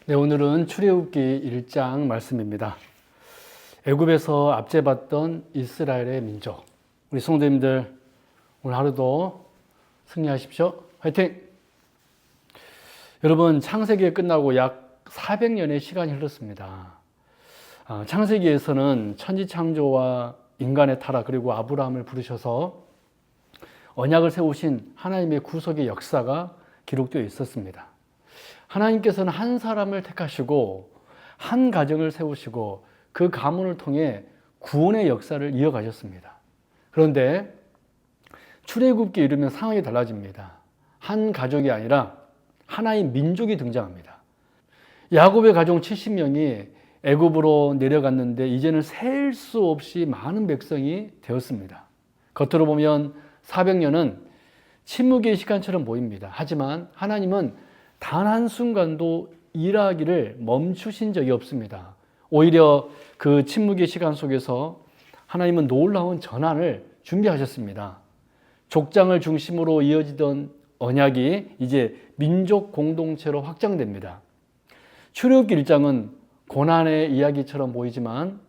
네, 오늘은 출애굽기 1장 말씀입니다. 애굽에서 압제받던 이스라엘의 민족. 우리 성도님들 오늘 하루도 승리하십시오. 화이팅! 여러분, 창세기가 끝나고 약 400년의 시간이 흘렀습니다. 창세기에서는 천지창조와 인간의 타락 그리고 아브라함을 부르셔서 언약을 세우신 하나님의 구속의 역사가 기록되어 있었습니다. 하나님께서는 한 사람을 택하시고 한 가정을 세우시고 그 가문을 통해 구원의 역사를 이어가셨습니다. 그런데 출애굽기에 이르면 상황이 달라집니다. 한 가족이 아니라 하나의 민족이 등장합니다. 야곱의 가족 70명이 애굽으로 내려갔는데 이제는 셀 수 없이 많은 백성이 되었습니다. 겉으로 보면 400년은 침묵의 시간처럼 보입니다. 하지만 하나님은 단 한순간도 일하기를 멈추신 적이 없습니다. 오히려 그 침묵의 시간 속에서 하나님은 놀라운 전환을 준비하셨습니다. 족장을 중심으로 이어지던 언약이 이제 민족 공동체로 확장됩니다. 출애굽기 1장은 고난의 이야기처럼 보이지만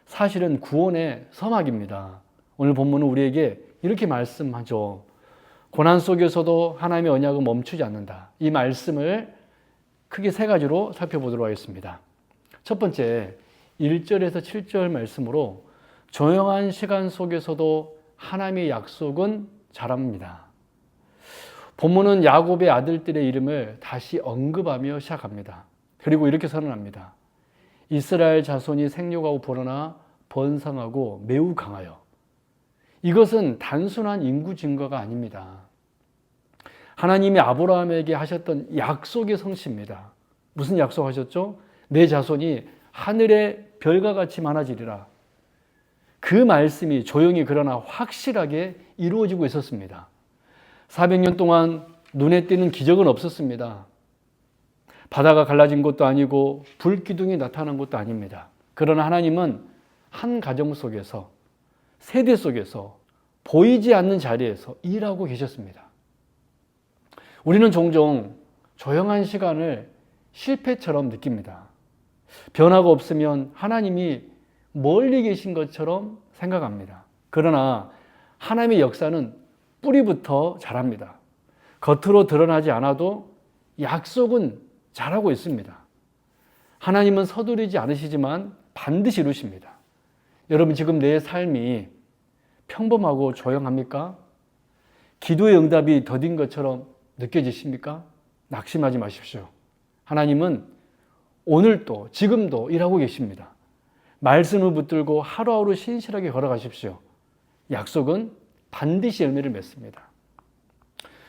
사실은 구원의 서막입니다. 오늘 본문은 우리에게 이렇게 말씀하죠. 고난 속에서도 하나님의 언약은 멈추지 않는다. 이 말씀을 크게 세 가지로 살펴보도록 하겠습니다. 첫 번째, 1절에서 7절 말씀으로 조용한 시간 속에서도 하나님의 약속은 자랍니다. 본문은 야곱의 아들들의 이름을 다시 언급하며 시작합니다. 그리고 이렇게 선언합니다. 이스라엘 자손이 생육하고 불어나 번성하고 매우 강하여. 이것은 단순한 인구 증거가 아닙니다. 하나님이 아브라함에게 하셨던 약속의 성취입니다. 무슨 약속하셨죠? 내 자손이 하늘의 별과 같이 많아지리라. 그 말씀이 조용히 그러나 확실하게 이루어지고 있었습니다. 400년 동안 눈에 띄는 기적은 없었습니다. 바다가 갈라진 것도 아니고 불기둥이 나타난 것도 아닙니다. 그러나 하나님은 한 가정 속에서 세대 속에서 보이지 않는 자리에서 일하고 계셨습니다. 우리는 종종 조용한 시간을 실패처럼 느낍니다. 변화가 없으면 하나님이 멀리 계신 것처럼 생각합니다. 그러나 하나님의 역사는 뿌리부터 자랍니다. 겉으로 드러나지 않아도 약속은 잘하고 있습니다. 하나님은 서두르지 않으시지만 반드시 이루십니다. 여러분, 지금 내 삶이 평범하고 조용합니까? 기도의 응답이 더딘 것처럼 느껴지십니까? 낙심하지 마십시오. 하나님은 오늘도 지금도 일하고 계십니다. 말씀을 붙들고 하루하루 신실하게 걸어가십시오. 약속은 반드시 열매를 맺습니다.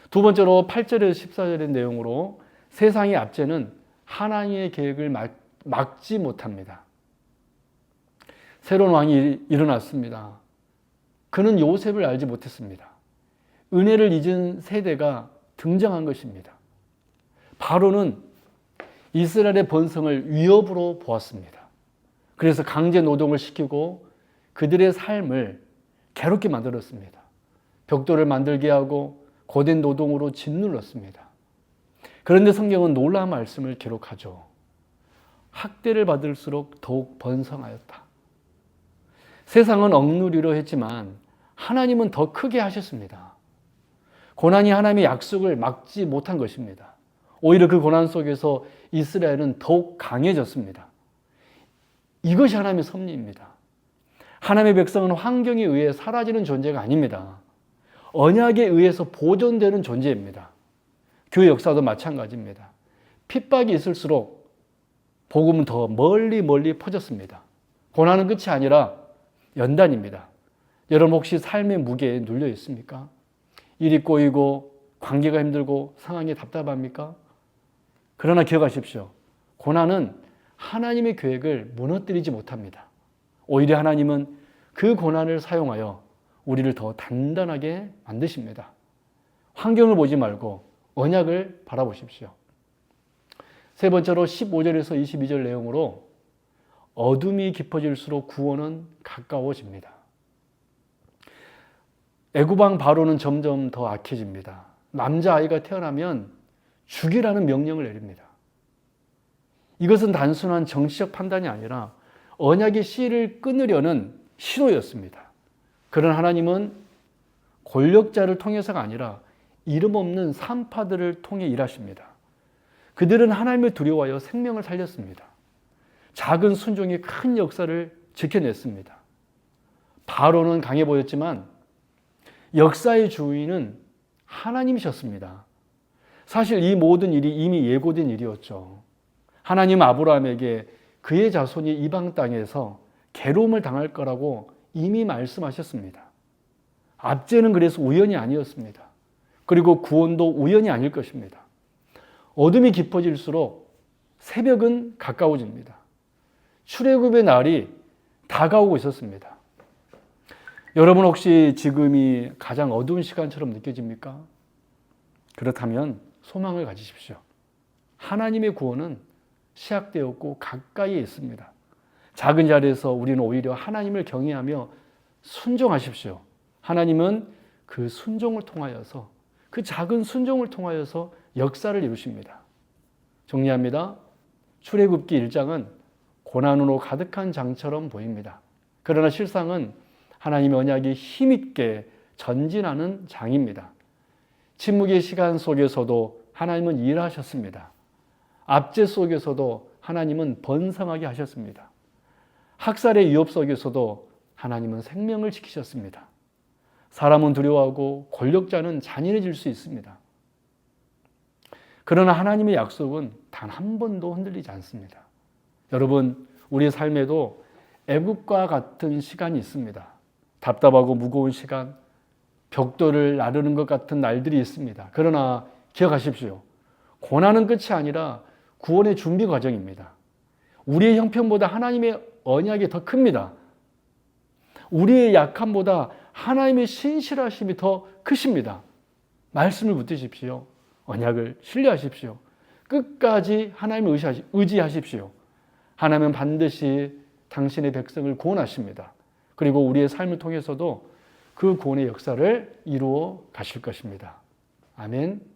두 번째로 8절에서 14절의 내용으로 세상의 압제는 하나님의 계획을 막지 못합니다. 새로운 왕이 일어났습니다. 그는 요셉을 알지 못했습니다. 은혜를 잊은 세대가 등장한 것입니다. 바로는 이스라엘의 번성을 위협으로 보았습니다. 그래서 강제 노동을 시키고 그들의 삶을 괴롭게 만들었습니다. 벽돌을 만들게 하고 고된 노동으로 짓눌렀습니다. 그런데 성경은 놀라운 말씀을 기록하죠. 학대를 받을수록 더욱 번성하였다. 세상은 억누리려 했지만 하나님은 더 크게 하셨습니다. 고난이 하나님의 약속을 막지 못한 것입니다. 오히려 그 고난 속에서 이스라엘은 더욱 강해졌습니다. 이것이 하나님의 섭리입니다. 하나님의 백성은 환경에 의해 사라지는 존재가 아닙니다. 언약에 의해서 보존되는 존재입니다. 교회 역사도 마찬가지입니다. 핍박이 있을수록 복음은 더 멀리 퍼졌습니다. 고난은 끝이 아니라 연단입니다. 여러분 혹시 삶의 무게에 눌려 있습니까? 일이 꼬이고 관계가 힘들고 상황이 답답합니까? 그러나 기억하십시오. 고난은 하나님의 계획을 무너뜨리지 못합니다. 오히려 하나님은 그 고난을 사용하여 우리를 더 단단하게 만드십니다. 환경을 보지 말고 언약을 바라보십시오. 세 번째로 15절에서 22절 내용으로 어둠이 깊어질수록 구원은 가까워집니다. 애굽 왕 바로는 점점 더 악해집니다. 남자아이가 태어나면 죽이라는 명령을 내립니다. 이것은 단순한 정치적 판단이 아니라 언약의 씨를 끊으려는 신호였습니다. 그런 하나님은 권력자를 통해서가 아니라 이름 없는 산파들을 통해 일하십니다. 그들은 하나님을 두려워하여 생명을 살렸습니다. 작은 순종이 큰 역사를 지켜냈습니다. 바로는 강해 보였지만 역사의 주인은 하나님이셨습니다. 사실 이 모든 일이 이미 예고된 일이었죠. 하나님 아브라함에게 그의 자손이 이방 땅에서 괴로움을 당할 거라고 이미 말씀하셨습니다. 압제는 그래서 우연이 아니었습니다. 그리고 구원도 우연이 아닐 것입니다. 어둠이 깊어질수록 새벽은 가까워집니다. 출애굽의 날이 다가오고 있었습니다. 여러분 혹시 지금이 가장 어두운 시간처럼 느껴집니까? 그렇다면 소망을 가지십시오. 하나님의 구원은 시작되었고 가까이에 있습니다. 작은 자리에서 우리는 오히려 하나님을 경외하며 순종하십시오. 하나님은 그 순종을 통하여서, 그 작은 순종을 통하여서 역사를 이루십니다. 정리합니다. 출애굽기 1장은 고난으로 가득한 장처럼 보입니다. 그러나 실상은 하나님의 언약이 힘있게 전진하는 장입니다. 침묵의 시간 속에서도 하나님은 일하셨습니다. 압제 속에서도 하나님은 번성하게 하셨습니다. 학살의 위협 속에서도 하나님은 생명을 지키셨습니다. 사람은 두려워하고 권력자는 잔인해질 수 있습니다. 그러나 하나님의 약속은 단 한 번도 흔들리지 않습니다. 여러분, 우리의 삶에도 애굽과 같은 시간이 있습니다. 답답하고 무거운 시간, 벽돌을 나르는 것 같은 날들이 있습니다. 그러나 기억하십시오. 고난은 끝이 아니라 구원의 준비 과정입니다. 우리의 형편보다 하나님의 언약이 더 큽니다. 우리의 약함보다 하나님의 신실하심이 더 크십니다. 말씀을 붙드십시오. 언약을 신뢰하십시오. 끝까지 하나님을 의지하십시오. 하나님은 반드시 당신의 백성을 구원하십니다. 그리고 우리의 삶을 통해서도 그 구원의 역사를 이루어 가실 것입니다. 아멘.